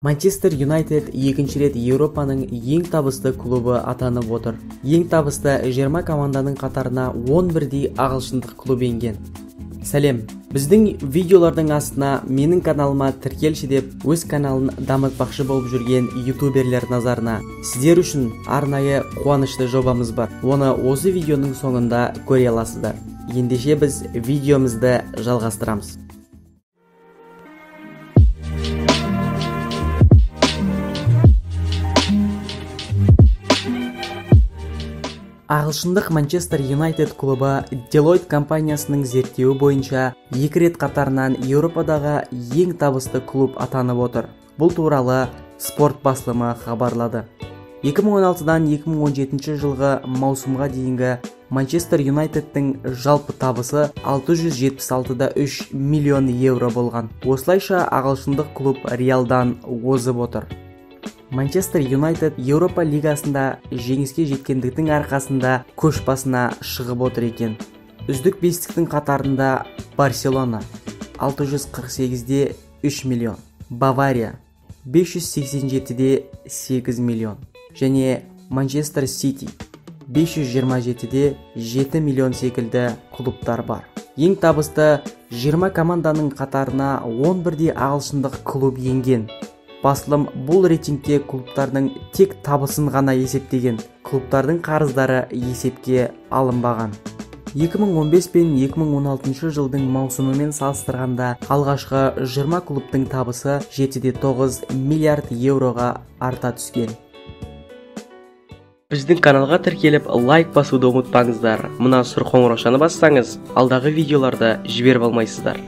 Манчестер Юнайтед екінші рет Еуропаның ең табысты клубы атанып отыр. Ең табысты 20 команданың қатарына 11-дей ағылшындық клуб енген. Сәлем, біздің видеолардың астына менің каналыма тіркелші деп өз каналын дамытпақшы болып жүрген ютуберлер назарына. Сіздер үшін арнайы қуанышты жобамыз бар. Оны осы видеоның соңында көре аласыздар. Ендеше біз видеомызды жалғастырамыз. Ағылшындық Манчестер Юнайтед клубы Deloitte компаниясының зерттеуі бойынша 2 рет қатарынан Еуропадағы ең табысты клуб атанып отыр. Бұл туралы спорт басылымы хабарлады. 2016-дан 2017 жылғы маусымға дейінгі Манчестер Юнайтедтің жалпы табысы 676,3 миллион евро болған. Осылайша ағылшындық клуб Реалдан озып отыр. Манчестер Юнайтед Еуропа лигасында жеңіске жеткендіктің арқасында көш басына шығып отыр екен. Үздік бестіктің қатарында Барселона 648-де 3 миллион, Бавария 587-де 8 миллион және Манчестер Сити 527-де 7 миллион секілді клубтар бар. Ең табысты 20 команданың қатарына 11-дей ағылшындық клуб енген. Басылым бұл рейтингте клубтардың тек табысын ғана есептеген. Клубтардың қарыздары есепке алынбаған. 2015 пен 2016 жылдың маусымымен салыстырғанда алғашқы 20 клубтың табысы 7,9 миллиард евроға арта түскен. Біздің каналға тіркеліп лайк басуды ұмытпаңыздар. Мына сұр қоңыраушаны бассаңыз, алдағы видеоларды жіберіп алмайсыздар.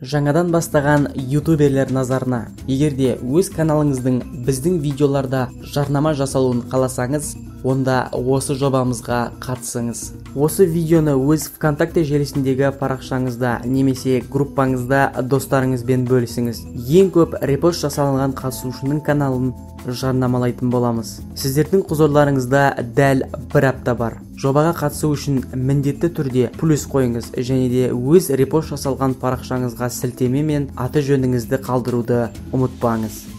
Жаңадан бастаған ютуберлер назарына, егерде өз каналыңыздың біздің видеоларда жарнама жасалуын қаласаңыз, онда осы жобамызға қатысыңыз. Осы видеоны өз ВКонтакте желісіндегі парақшаңызда немесе группаңызда достарыңызбен бөлісіңіз. Ең көп репост жасалынған қатысушының каналын жарнамалайтын боламыз. Сіздердің құзырларыңызда дәл 1 апта бар. Жобаға қатысу үшін міндетті түрде плюс қойыңыз және де өз репост жасалған парақшаңызға сілтеме мен аты жөніңізді қалдыруды ұмытпаңыз.